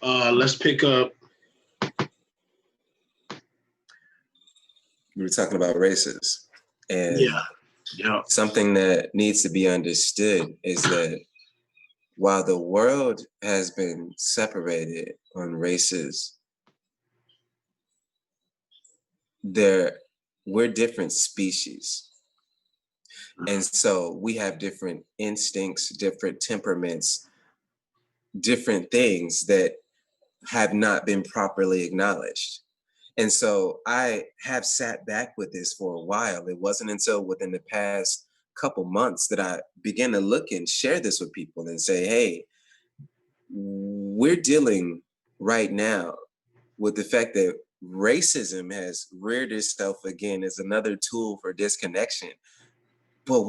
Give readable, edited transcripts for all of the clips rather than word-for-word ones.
Let's pick up. We were talking about races, and yeah. Something that needs to be understood is that while the world has been separated on races, we're different species. And so we have different instincts, different temperaments, different things that have not been properly acknowledged. And so I have sat back with this for a while. It wasn't until within the past couple months that I began to look and share this with people and say, hey, we're dealing right now with the fact that racism has reared itself again as another tool for disconnection. But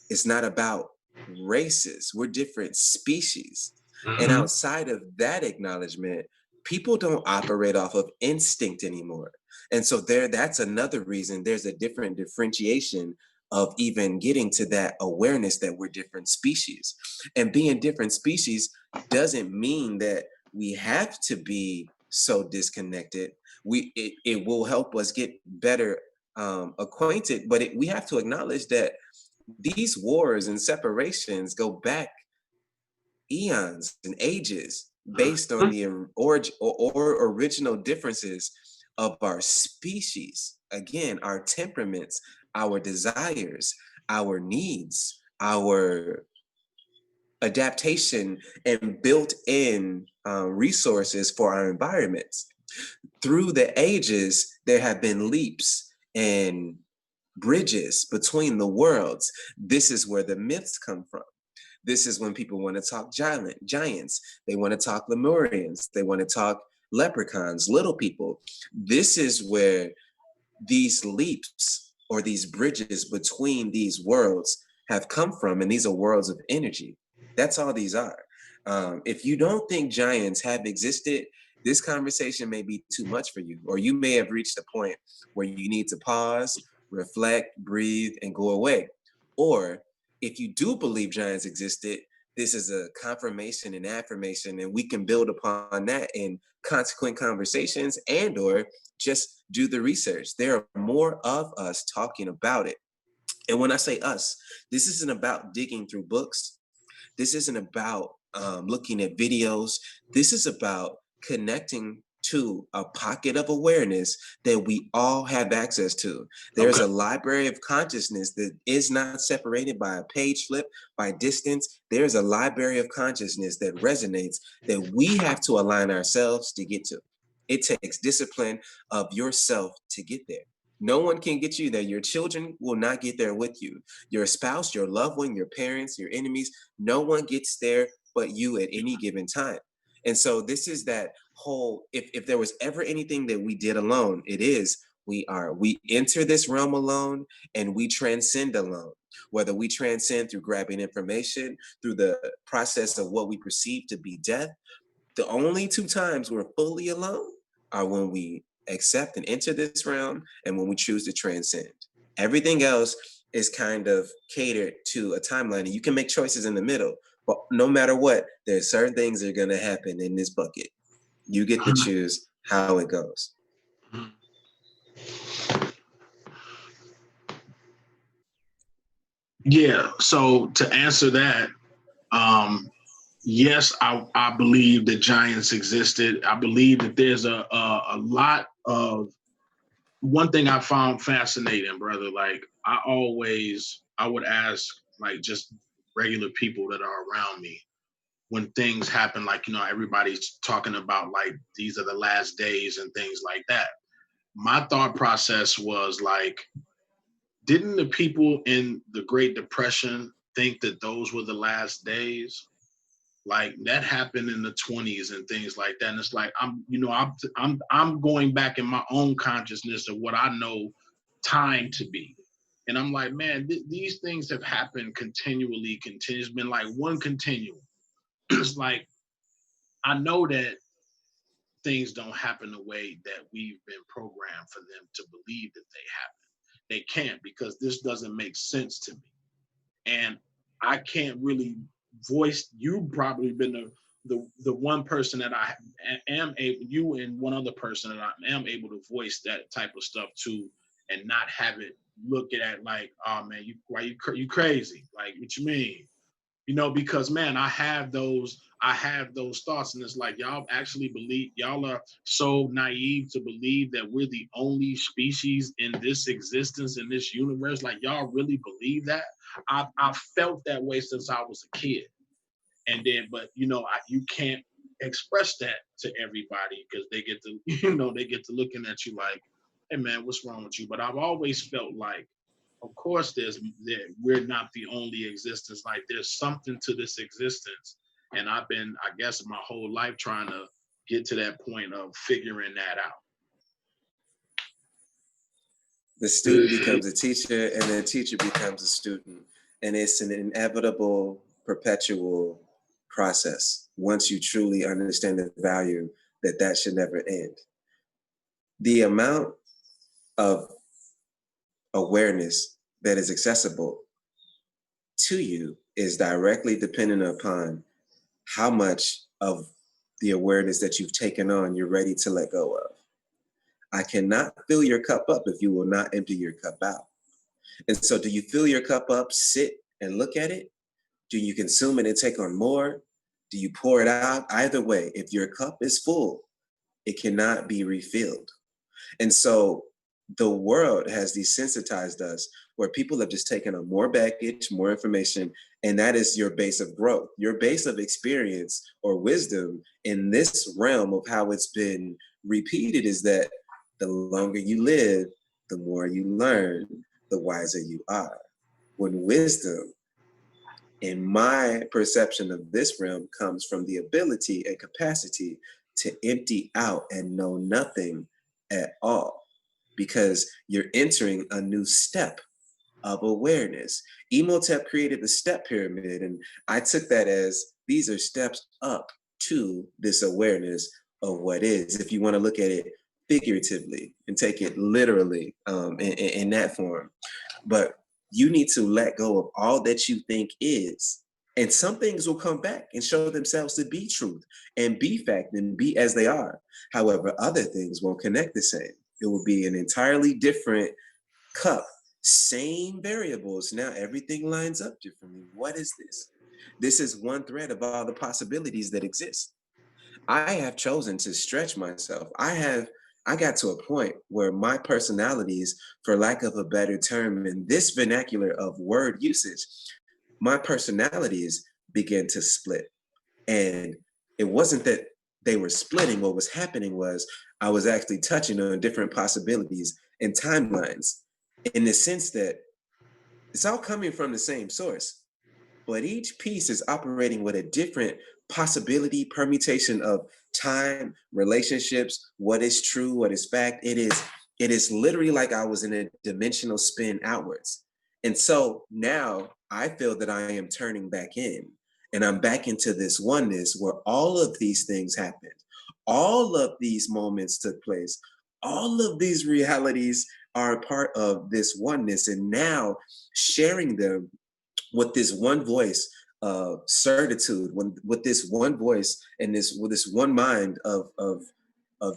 it's not about races. We're different species. And outside of that acknowledgement, people don't operate off of instinct anymore. And so that's another reason there's a different differentiation of even getting to that awareness that we're different species. And being different species doesn't mean that we have to be so disconnected. It will help us get better acquainted, but we have to acknowledge that these wars and separations go back eons and ages based on the original differences of our species. Again, our temperaments, our desires, our needs, our adaptation, and built-in resources for our environments. Through the ages, there have been leaps and bridges between the worlds. This is where the myths come from. This is when people want to talk giants. They want to talk Lemurians. They want to talk leprechauns, little people. This is where these leaps or these bridges between these worlds have come from. And these are worlds of energy. That's all these are. If you don't think giants have existed, this conversation may be too much for you, or you may have reached a point where you need to pause, reflect, breathe, and go away. Or if you do believe giants existed, this is a confirmation and affirmation, and we can build upon that in consequent conversations and or just do the research. There are more of us talking about it. And when I say us, this isn't about digging through books. This isn't about looking at videos. This is about connecting to a pocket of awareness that we all have access to. There's a library of consciousness that is not separated by a page flip, by distance. There's a library of consciousness that resonates that we have to align ourselves to get to. It takes discipline of yourself to get there. No one can get you there. Your children will not get there with you. Your spouse, your loved one, your parents, your enemies, no one gets there but you at any given time. And so this is that whole, if there was ever anything that we did alone, it is we enter this realm alone and we transcend alone. Whether we transcend through grabbing information, through the process of what we perceive to be death, the only two times we're fully alone are when we accept and enter this realm and when we choose to transcend. Everything else is kind of catered to a timeline, and you can make choices in the middle. But no matter what, there's certain things that are going to happen in this bucket. You get to choose how it goes. Yeah. So to answer that, yes, I believe that giants existed. I believe that there's a lot of, one thing I found fascinating, brother, like I would ask like just regular people that are around me when things happen, like, everybody's talking about like, these are the last days and things like that. My thought process was like, didn't the people in the Great Depression think that those were the last days? Like that happened in the 20s and things like that. And it's like, I'm going back in my own consciousness of what I know time to be. And I'm like, man, these things have happened continually. It's been like one continuum. It's like, I know that things don't happen the way that we've been programmed for them to believe that they happen. They can't, because this doesn't make sense to me. And I can't really voice, you've probably been the the one person that I am able, you and one other person that I am able to voice that type of stuff to, and not have it look at like, oh man, you crazy? Like, what you mean? You know, because man, I have those thoughts, and it's like y'all actually believe, y'all are so naive to believe that we're the only species in this existence, in this universe. Like, y'all really believe that? I felt that way since I was a kid. And then, but you know, you can't express that to everybody because they get to, they get to looking at you like, hey man, what's wrong with you? But I've always felt like, of course, we're not the only existence. Like, there's something to this existence, and I've been, I guess, my whole life trying to get to that point of figuring that out. The student becomes a teacher, and the teacher becomes a student, and it's an inevitable, perpetual process once you truly understand the value that should never end. The amount of awareness that is accessible to you is directly dependent upon how much of the awareness that you've taken on you're ready to let go of. I cannot fill your cup up if you will not empty your cup out. And so, do you fill your cup up, sit and look at it? Do you consume it and take on more? Do you pour it out? Either way, if your cup is full, it cannot be refilled. And so the world has desensitized us, where people have just taken on more baggage, more information, and that is your base of growth. Your base of experience or wisdom in this realm of how it's been repeated is that the longer you live, the more you learn, the wiser you are. When wisdom, in my perception of this realm, comes from the ability and capacity to empty out and know nothing at all, because you're entering a new step of awareness. Emotep created the step pyramid, and I took that as these are steps up to this awareness of what is, if you want to look at it figuratively and take it literally in that form. But you need to let go of all that you think is, and some things will come back and show themselves to be truth and be fact and be as they are. However, other things won't connect the same. It will be an entirely different cup, same variables. Now everything lines up differently. What is this? This is one thread of all the possibilities that exist. I have chosen to stretch myself. I got to a point where my personalities, for lack of a better term, in this vernacular of word usage, my personalities began to split. And it wasn't that they were splitting. What was happening was I was actually touching on different possibilities and timelines, in the sense that it's all coming from the same source, but each piece is operating with a different possibility, permutation of time, relationships, what is true, what is fact. It is literally like I was in a dimensional spin outwards. And so now I feel that I am turning back in, and I'm back into this oneness where all of these things happened. All of these moments took place. All of these realities are a part of this oneness. And now sharing them with this one voice of certitude, with this one voice and with this one mind of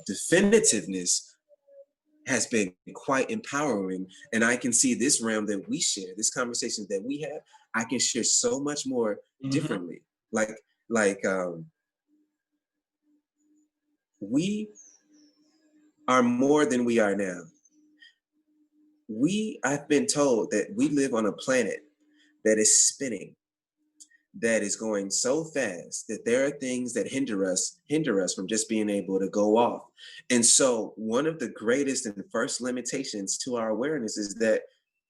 definitiveness, has been quite empowering. And I can see this realm that we share, this conversation that we have, I can share so much more differently. Like we are more than we are now. I've been told that we live on a planet that is spinning, that is going so fast that there are things that hinder us from just being able to go off. And so one of the greatest and first limitations to our awareness is that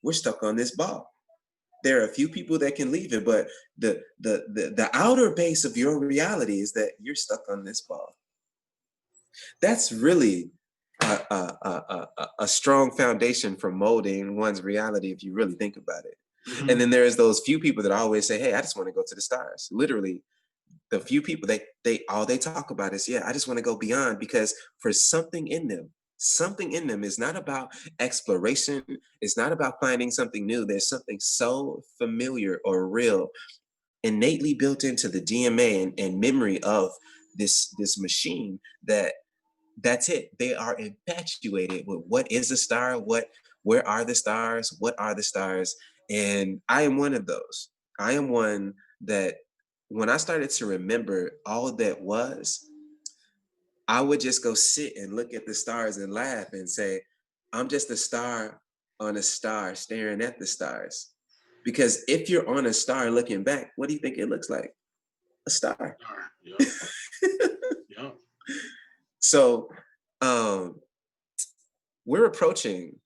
we're stuck on this ball. There are a few people that can leave it, but the outer base of your reality is that you're stuck on this ball. That's really a strong foundation for molding one's reality, if you really think about it. Mm-hmm. And then there's those few people that always say, hey, I just want to go to the stars. Literally, the few people they all they talk about is, yeah, I just want to go beyond, because for something in them is not about exploration. It's not about finding something new. There's something so familiar or real innately built into the DNA and memory of this machine that's it. They are infatuated with what is a star, where are the stars, what are the stars, and I am one of those. I am one that when I started to remember all that was, I would just go sit and look at the stars and laugh and say, I'm just a star on a star staring at the stars. Because if you're on a star looking back, what do you think it looks like? A star. Yep. Yep. So we're approaching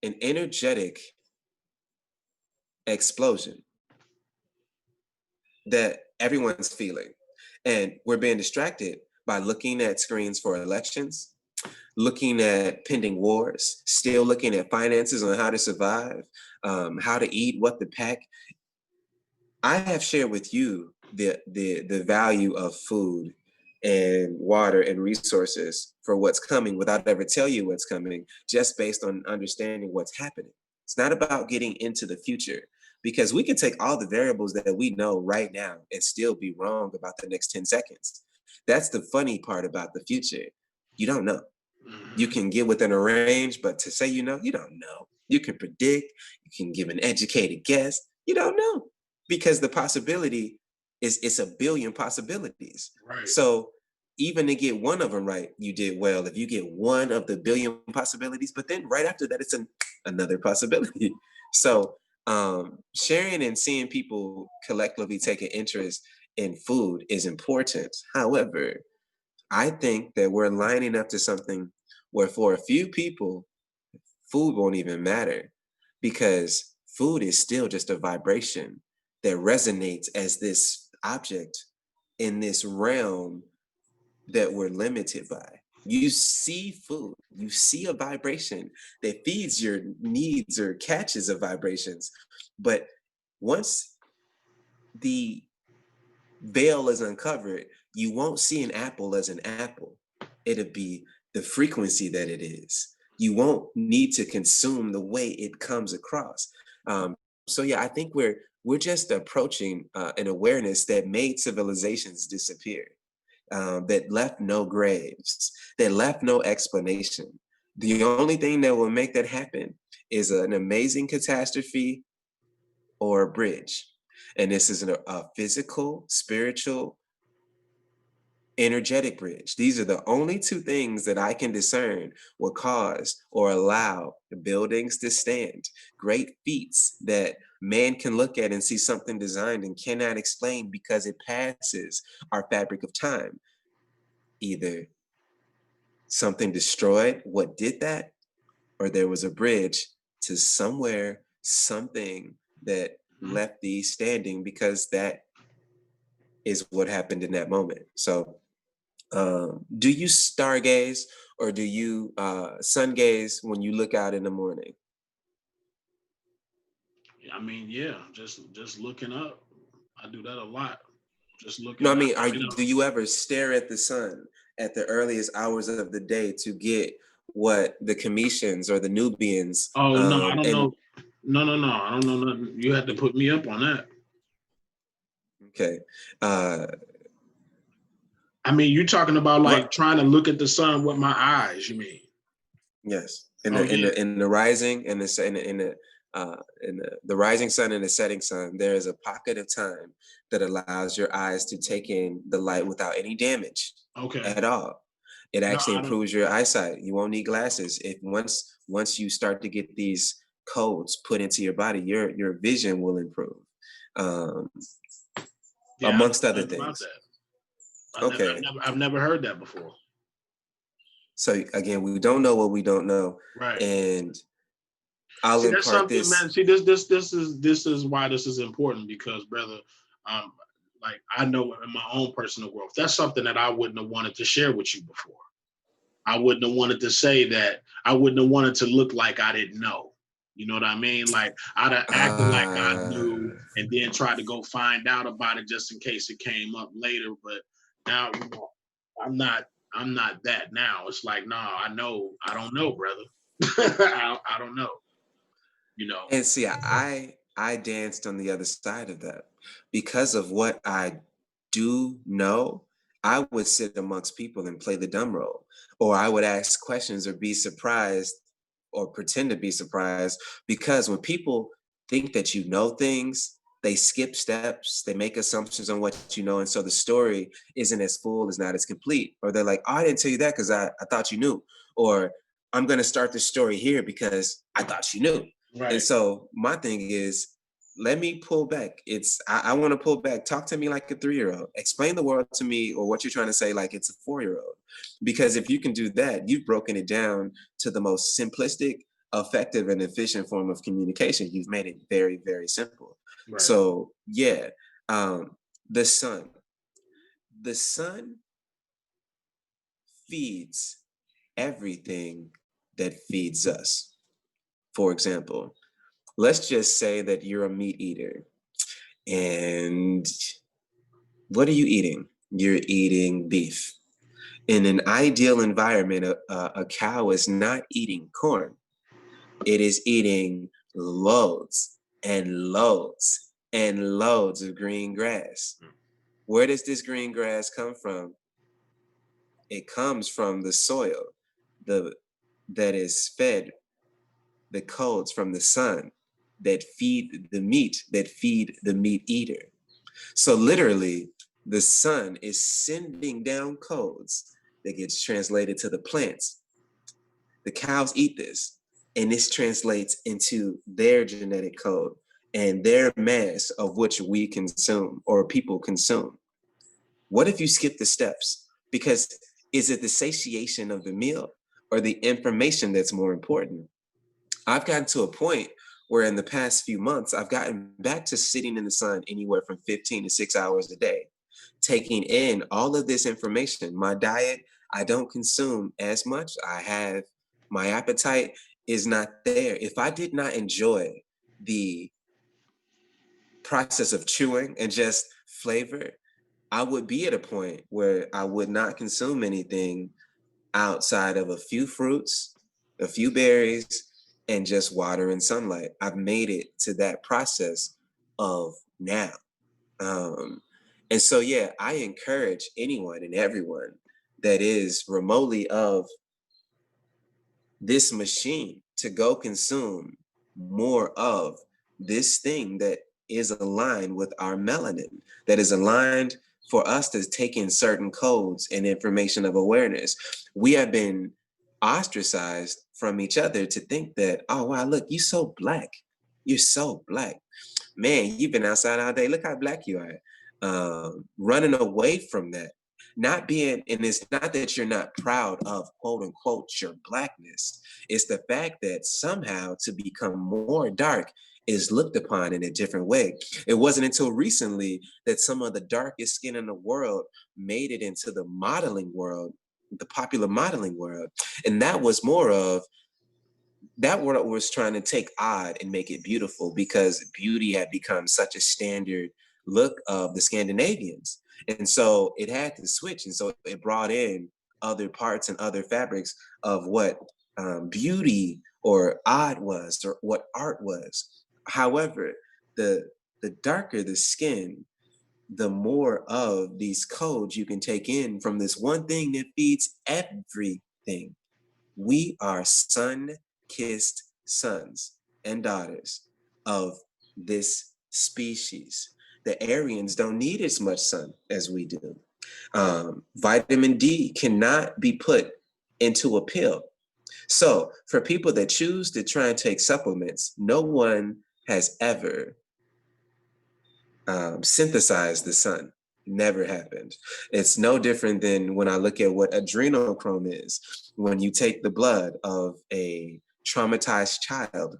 an energetic explosion that everyone's feeling. And we're being distracted by looking at screens for elections, looking at pending wars, still looking at finances on how to survive, how to eat, what to pack. I have shared with you the value of food and water and resources for what's coming without ever tell you what's coming, just based on understanding what's happening. It's not about getting into the future, because we can take all the variables that we know right now and still be wrong about the next 10 seconds. That's the funny part about the future. You don't know. You can get within a range, but to say you know, you don't know. You can predict, you can give an educated guess, you don't know. Because the possibility is, it's a billion possibilities. Right. So even to get one of them right, you did well. If you get one of the billion possibilities, but then right after that, it's another possibility. So sharing and seeing people collectively take an interest in food is important. However, I think that we're lining up to something where for a few people, food won't even matter, because food is still just a vibration that resonates as this object in this realm that we're limited by. You see food, you see a vibration that feeds your needs or catches of vibrations. But once the veil is uncovered, you won't see an apple as an apple. It'll be the frequency that it is. You won't need to consume the way it comes across. So yeah, I think we're just approaching an awareness that made civilizations disappear, that left no graves, that left no explanation. The only thing that will make that happen is an amazing catastrophe or a bridge. And this is a physical, spiritual, energetic bridge. These are the only two things that I can discern will cause or allow buildings to stand. Great feats that man can look at and see something designed and cannot explain because it passes our fabric of time. Either something destroyed what did that, or there was a bridge to somewhere, something that left these standing, because that is what happened in that moment. So do you stargaze, or do you sun gaze when you look out in the morning? I mean, yeah, just looking up. I do that a lot. Just No, looking I up. mean, You know. do you ever stare at the sun at the earliest hours of the day to get what the Cometians or the Nubians Oh no, I don't and know. No. I don't know nothing. You had to put me up on that. okay. I mean, you're talking about like What? trying to look at the sun with my eyes. You mean? Yes, Oh yeah. in the rising and the rising sun and the setting sun, there is a pocket of time that allows your eyes to take in the light without any damage Okay. at all. It No, actually I don't. improves your eyesight. You won't need glasses. If once you start to get these codes put into your body, your vision will improve, um, Yeah, I amongst know other nothing about things. that. Okay, I've never heard that before. so again, we don't know what we don't know, Right. and I'll See, that's impart something, this. man. See, this is why this is important, because, brother, um, like I know in my own personal growth, that's something that I wouldn't have wanted to share with you before. I wouldn't have wanted to say that. I wouldn't have wanted to look like I didn't know. You know what I mean? Like I'd have acted like I knew and then tried to go find out about it just in case it came up later. But now, I'm not. I'm not that now. It's like, nah, I know. I don't know, brother. I don't know. You know. And see, I danced on the other side of that. Because of what I do know, I would sit amongst people and play the dumb role, or I would ask questions or be surprised or pretend to be surprised, because when people think that you know things, they skip steps, they make assumptions on what you know. And so the story isn't as full, is not as complete. Or they're like, oh, I didn't tell you that because I thought you knew. Or I'm going to start the story here because I thought you knew. Right. And so my thing is, let me pull back. I want to pull back. Talk to me like a 3-year-old. Explain the world to me, or what you're trying to say, like it's a 4-year-old. Because if you can do that, you've broken it down to the most simplistic, effective, and efficient form of communication. You've made it very, very simple. Right. So yeah, the sun. The sun feeds everything that feeds us. For example, let's just say that you're a meat eater. And what are you eating? You're eating beef. In an ideal environment, a cow is not eating corn. It is eating loads and loads and loads of green grass. Where does this green grass come from? It comes from the soil that is fed the codes from the sun that feed the meat eater. So literally, the sun is sending down codes that gets translated to the plants. The cows eat this, and this translates into their genetic code and their mass of which we consume, or people consume. What if you skip the steps? Because is it the satiation of the meal or the information that's more important? I've gotten to a point where in the past few months, I've gotten back to sitting in the sun anywhere from 15 to 6 hours a day, taking in all of this information. My diet, I don't consume as much. My appetite is not there. If I did not enjoy the process of chewing and just flavor, I would be at a point where I would not consume anything outside of a few fruits, a few berries, and just water and sunlight. I've made it to that process of now. And so, yeah, I encourage anyone and everyone that is remotely of this machine to go consume more of this thing that is aligned with our melanin, that is aligned for us to take in certain codes and information of awareness. We have been ostracized from each other to think that, oh, wow, look, you're so black. You're so black. Man, you've been outside all day. Look how black you are. Running away from that. Not being, and it's not that you're not proud of, quote unquote, your blackness. It's the fact that somehow to become more dark is looked upon in a different way. It wasn't until recently that some of the darkest skin in the world made it into the modeling world, the popular modeling world. And that was more of, that world was trying to take odd and make it beautiful, because beauty had become such a standard look of the Scandinavians. And so it had to switch. And so it brought in other parts and other fabrics of what beauty or odd was, or what art was. However, the darker the skin, the more of these codes you can take in from this one thing that feeds everything. We are sun-kissed sons and daughters of this species. The Aryans don't need as much sun as we do. Vitamin D cannot be put into a pill. So for people that choose to try and take supplements, no one has ever synthesized the sun. Never happened. It's no different than when I look at what adrenochrome is. When you take the blood of a traumatized child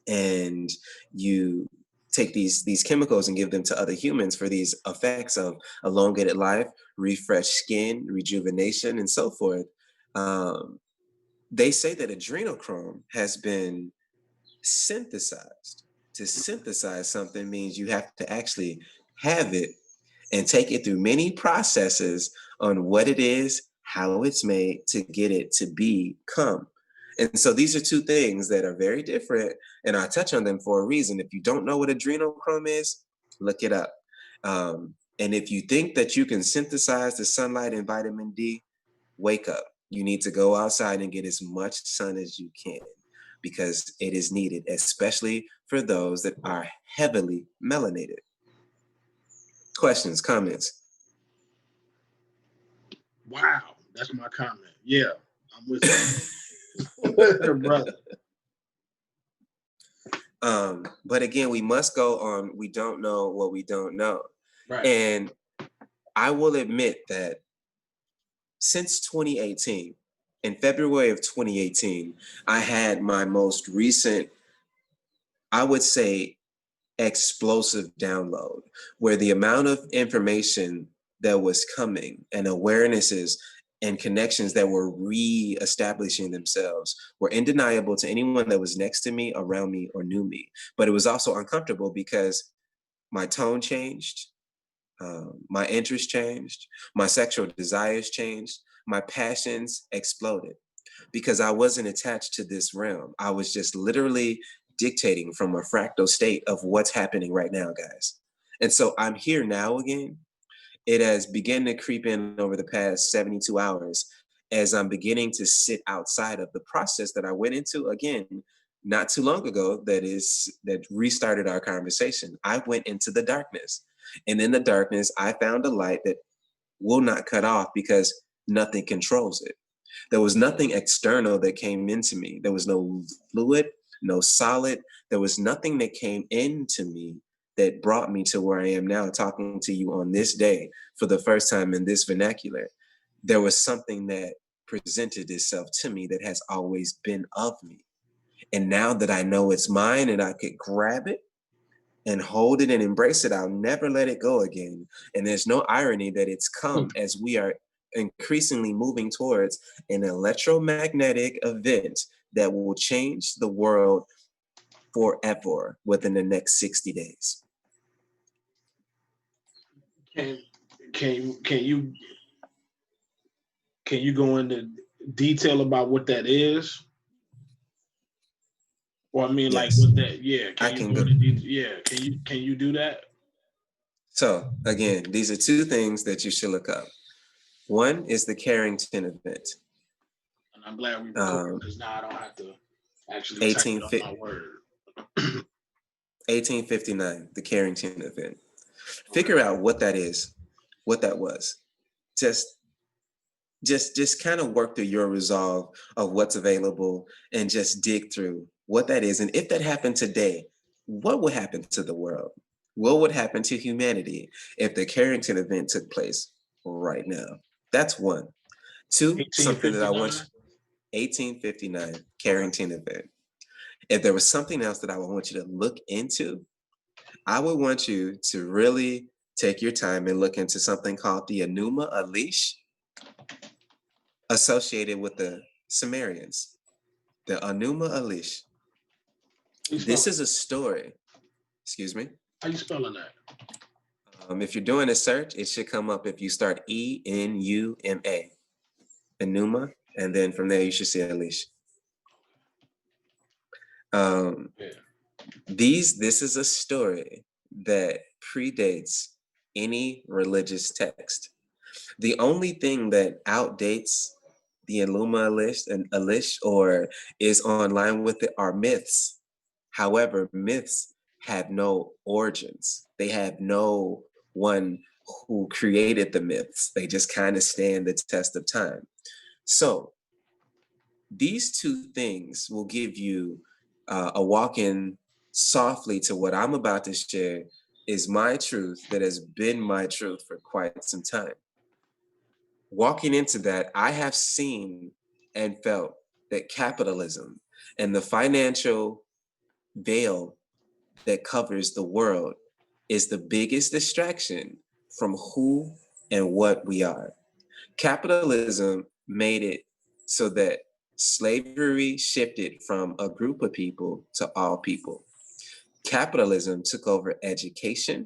and you take these chemicals and give them to other humans for these effects of elongated life, refreshed skin, rejuvenation, and so forth. They say that adrenochrome has been synthesized. To synthesize something means you have to actually have it and take it through many processes on what it is, how it's made, to get it to become. And so these are two things that are very different, and I touch on them for a reason. If you don't know what adrenochrome is, Look it up. And if you think that you can synthesize the sunlight and vitamin D, wake up. You need to go outside and get as much sun as you can because it is needed, especially for those that are heavily melanated. Questions, comments? Wow, that's my comment. Yeah, I'm with you, brother. But again, we must go on. We don't know what we don't know. Right. And I will admit that since 2018, in February of 2018, I had my most recent, I would say, explosive download, where the amount of information that was coming and awarenesses and connections that were re-establishing themselves were undeniable to anyone that was next to me, around me, or knew me. But it was also uncomfortable because my tone changed, my interest changed, my sexual desires changed, my passions exploded because I wasn't attached to this realm. I was just literally dictating from a fractal state of what's happening right now, guys. And so I'm here now again. It has begun to creep in over the past 72 hours as I'm beginning to sit outside of the process that I went into again not too long ago that restarted our conversation. I went into the darkness. And in the darkness, I found a light that will not cut off because nothing controls it. There was nothing external that came into me. There was no fluid, no solid. There was nothing that came into me that brought me to where I am now, talking to you on this day for the first time in this vernacular. There was something that presented itself to me that has always been of me. And now that I know it's mine and I could grab it and hold it and embrace it, I'll never let it go again. And there's no irony that it's come as we are increasingly moving towards an electromagnetic event that will change the world forever within the next 60 days. Can you go into detail about what that is? Or I mean, Yes. like what that? Yeah, I can go. Yeah, can you do that? So again, these are two things that you should look up. One is the Carrington event. And I'm glad we recorded because now I don't have to actually type it on my word. 1859, the Carrington event. Figure out what that is, what that was. Just kind of work through your resolve of what's available and just dig through what that is. And if that happened today, what would happen to the world? What would happen to humanity if the Carrington event took place right now? That's one. Two, something that I want you, 1859 Carrington event. If there was something else that I would want you to look into, I would want you to really take your time and look into something called the Enuma Elish, associated with the Sumerians. The Enuma Elish. This is a story. Excuse me? How you spelling that? If you're doing a search, it should come up if you start Enuma. Enuma, and then from there you should see Elish. This is a story that predates any religious text. The only thing that outdates the Enuma Elish or is online with it are myths. However, myths have no origins. They have no one who created the myths. They just kind of stand the test of time. So these two things will give you a walk-in softly to what I'm about to share is my truth that has been my truth for quite some time. Walking into that, I have seen and felt that capitalism and the financial veil that covers the world is the biggest distraction from who and what we are. Capitalism made it so that slavery shifted from a group of people to all people. Capitalism took over education,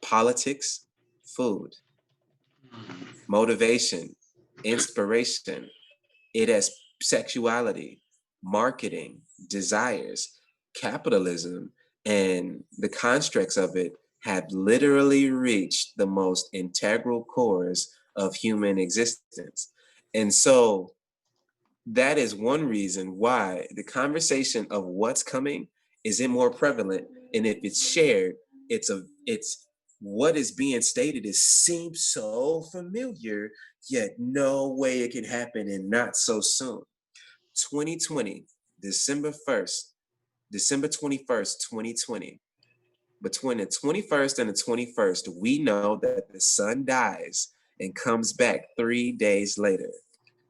politics, food, motivation, inspiration. It has sexuality, marketing, desires. Capitalism and the constructs of it have literally reached the most integral cores of human existence. And so that is one reason why the conversation of what's coming isn't more prevalent. And if it's shared, it's what is being stated is seems so familiar, yet no way it can happen and not so soon. 2020, December 21st, 2020. Between the 21st and the 21st, we know that the sun dies and comes back 3 days later.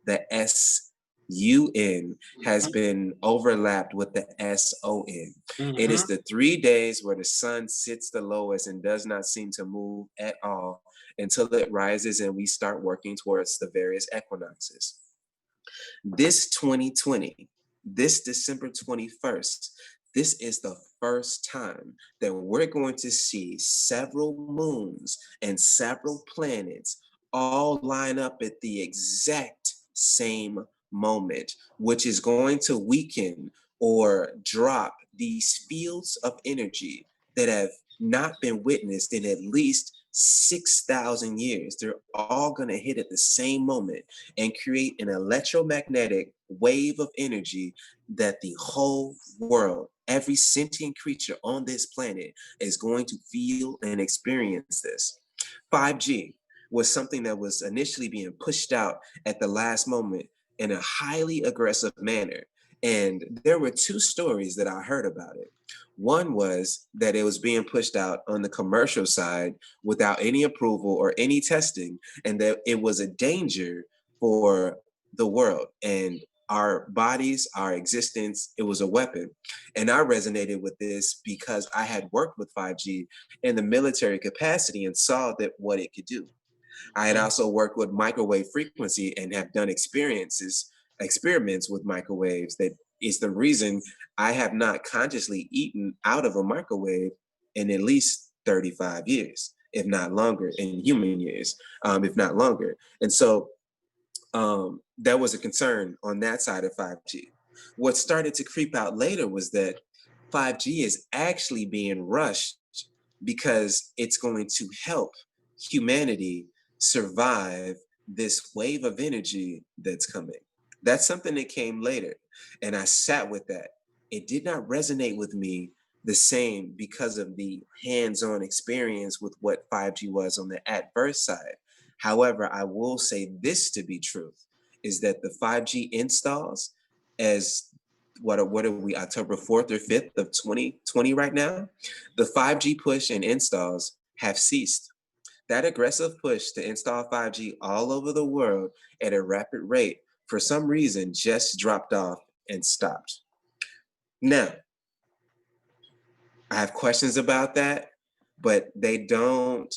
The SUN has been overlapped with the SON. It is the 3 days where the sun sits the lowest and does not seem to move at all until it rises and we start working towards the various equinoxes. This 2020, this December 21st, this is the first time that we're going to see several moons and several planets all line up at the exact same moment, which is going to weaken or drop these fields of energy that have not been witnessed in at least 6,000 years. They're all going to hit at the same moment and create an electromagnetic wave of energy that the whole world, every sentient creature on this planet, is going to feel and experience this. 5G was something that was initially being pushed out at the last moment in a highly aggressive manner. And there were two stories that I heard about it. One was that it was being pushed out on the commercial side without any approval or any testing, and that it was a danger for the world and our bodies, our existence. It was a weapon. And I resonated with this because I had worked with 5G in the military capacity and saw that what it could do. I had also worked with microwave frequency and have done experiments with microwaves. That is the reason I have not consciously eaten out of a microwave in at least 35 years, if not longer, in human years, if not longer. And so that was a concern on that side of 5G. What started to creep out later was that 5G is actually being rushed because it's going to help humanity survive this wave of energy that's coming. That's something that came later. And I sat with that. It did not resonate with me the same because of the hands-on experience with what 5G was on the adverse side. However, I will say this to be truth, is that the 5G installs, as what are we, October 4th or 5th of 2020 right now, the 5G push and installs have ceased. That aggressive push to install 5G all over the world at a rapid rate, for some reason, just dropped off and stopped. Now, I have questions about that, but they don't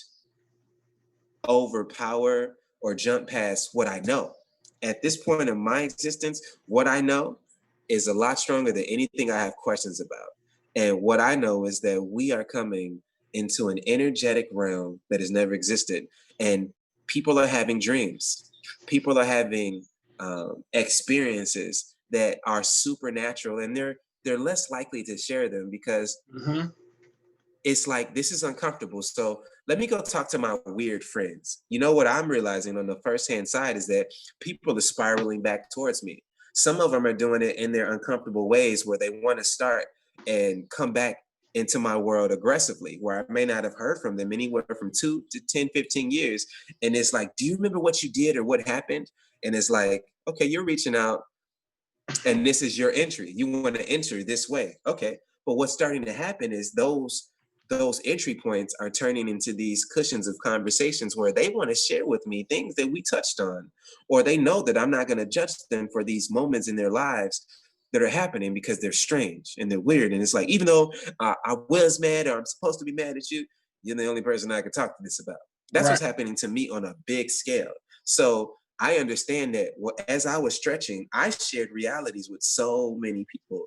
overpower or jump past what I know. At this point in my existence, what I know is a lot stronger than anything I have questions about. And what I know is that we are coming into an energetic realm that has never existed. And people are having dreams. People are having experiences that are supernatural, and they're less likely to share them because it's like, this is uncomfortable. So let me go talk to my weird friends. You know what I'm realizing on the firsthand side is that people are spiraling back towards me. Some of them are doing it in their uncomfortable ways where they want to start and come back into my world aggressively, where I may not have heard from them anywhere from 2 to 10, 15 years. And it's like, do you remember what you did or what happened? And it's like, okay, you're reaching out and this is your entry. You want to enter this way. Okay. But what's starting to happen is those entry points are turning into these cushions of conversations where they want to share with me things that we touched on, or they know that I'm not going to judge them for these moments in their lives that are happening because they're strange and they're weird. And it's like, even though I was mad or I'm supposed to be mad at you, you're the only person I can talk to this about. That's what's happening to me on a big scale. So I understand that as I was stretching, I shared realities with so many people,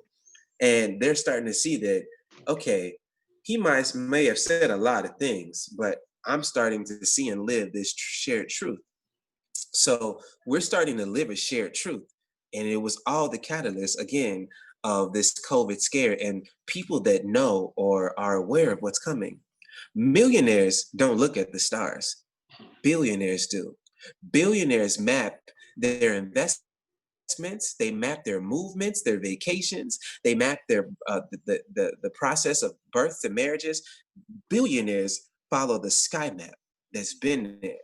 and they're starting to see that, okay, he may have said a lot of things, but I'm starting to see and live this shared truth. So we're starting to live a shared truth. And it was all the catalyst, again, of this COVID scare and people that know or are aware of what's coming. Millionaires don't look at the stars. Billionaires do. Billionaires map their investments, they map their movements, their vacations, they map their the process of births and marriages. Billionaires follow the sky map that's been there.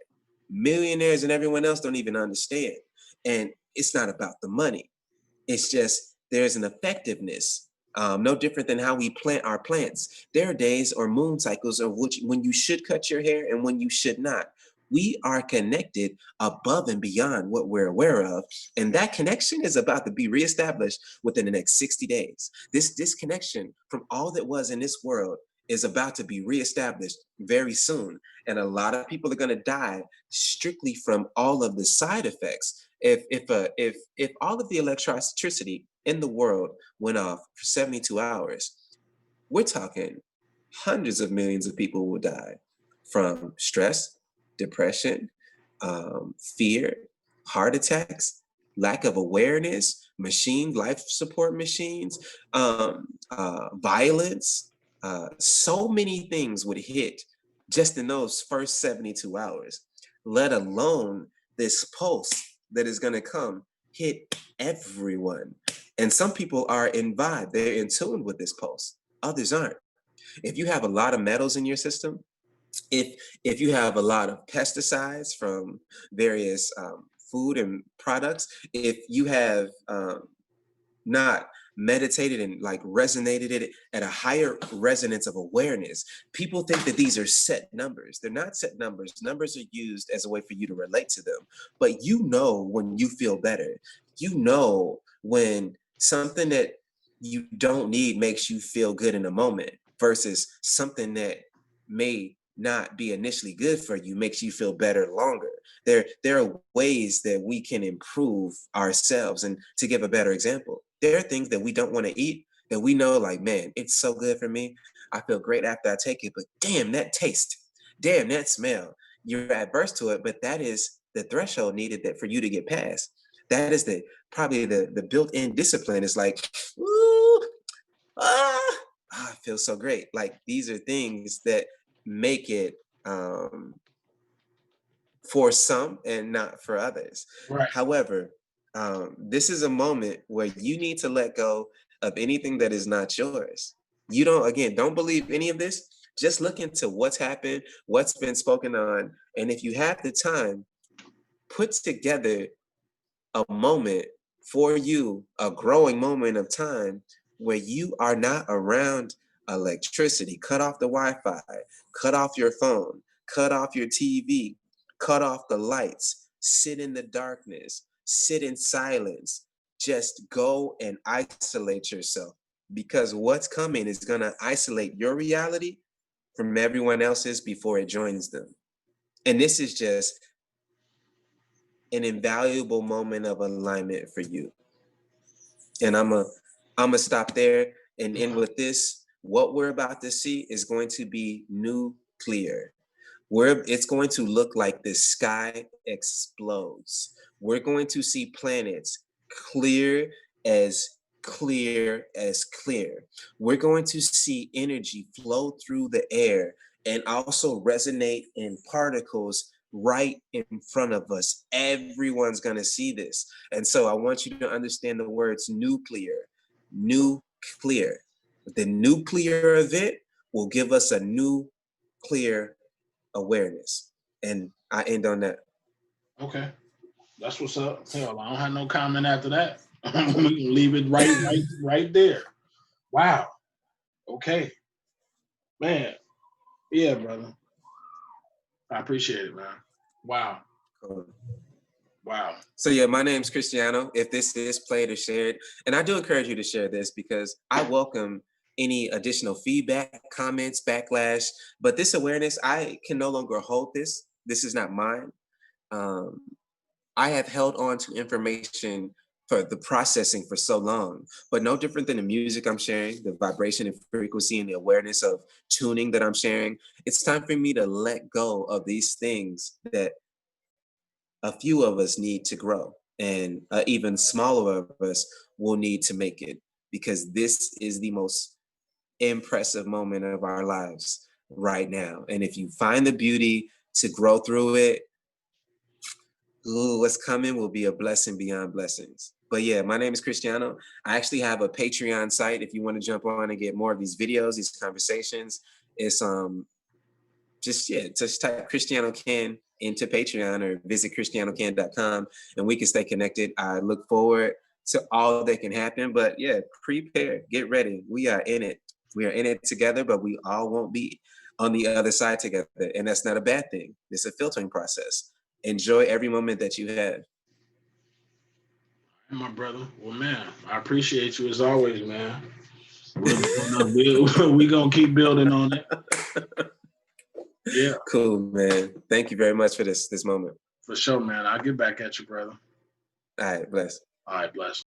Millionaires and everyone else don't even understand. And it's not about the money. It's just there's an effectiveness. No different than how we plant our plants. There are days or moon cycles of which when you should cut your hair and when you should not. We are connected above and beyond what we're aware of. And that connection is about to be reestablished within the next 60 days. This disconnection from all that was in this world is about to be reestablished very soon. And a lot of people are going to die strictly from all of the side effects. If all of the electricity in the world went off for 72 hours, we're talking hundreds of millions of people will die from stress, depression, fear, heart attacks, lack of awareness, life support machines, violence. So many things would hit just in those first 72 hours, let alone this pulse that is going to come hit everyone. And some people are in vibe, they're in tune with this pulse. Others aren't. If you have a lot of metals in your system, if you have a lot of pesticides from various food and products, if you have not meditated and like resonated it at a higher resonance of awareness, people think that these are set numbers. They're not set numbers. Numbers are used as a way for you to relate to them. But you know when you feel better. You know when something that you don't need makes you feel good in a moment versus something that may not be initially good for you makes you feel better longer. There are ways that we can improve ourselves. And to give a better example, there are things that we don't want to eat that we know, like, man, it's so good for me. I feel great after I take it, but damn, that taste, damn, that smell. You're adverse to it, but that is the threshold needed that for you to get past. That is probably the built-in discipline. It's like, ooh, I feel so great. Like these are things that make it for some and not for others. Right. However, this is a moment where you need to let go of anything that is not yours. You don't believe any of this. Just look into what's happened, what's been spoken on. And if you have the time, put together a moment for you, a growing moment of time where you are not around electricity. Cut off the Wi-Fi, cut off your phone, cut off your TV, cut off the lights, sit in the darkness, sit in silence. Just go and isolate yourself, because what's coming is going to isolate your reality from everyone else's before it joins them. And this is just an invaluable moment of alignment for you. And I'm a stop there and end with this. What we're about to see is going to be nuclear. It's going to look like the sky explodes. We're going to see planets clear as clear as clear. We're going to see energy flow through the air and also resonate in particles right in front of us. Everyone's going to see this. And so I want you to understand the words nuclear. Nuclear. The nuclear event will give us a nuclear awareness. And I end on that. Okay. That's what's up. Hell, I don't have no comment after that. We can leave it right there. Wow. Okay. Man. Yeah, brother. I appreciate it, man. Wow. Cool. Wow. So yeah, my name's Christiano. If this is played or shared, and I do encourage you to share this because I welcome any additional feedback, comments, backlash. But this awareness, I can no longer hold this. This is not mine. I have held on to information for the processing for so long, but no different than the music I'm sharing, the vibration and frequency and the awareness of tuning that I'm sharing. It's time for me to let go of these things that a few of us need to grow, and even smaller of us will need to make it, because this is the most impressive moment of our lives. right now. And if you find the beauty to grow through it, ooh, what's coming will be a blessing beyond blessings. But yeah, my name is Christiano. I actually have a Patreon site if you want to jump on and get more of these videos, these conversations. It's just type Christiano Can into Patreon or visit ChristianoCan.com and we can stay connected. I look forward to all that can happen. But yeah, prepare, get ready. We are in it. We are in it together, but we all won't be on the other side together. And that's not a bad thing. It's a filtering process. Enjoy every moment that you have. My brother. Well, man, I appreciate you as always, man. We're gonna keep building on it. Yeah. Cool, man. Thank you very much for this moment. For sure, man. I'll get back at you, brother. All right, bless. All right, bless.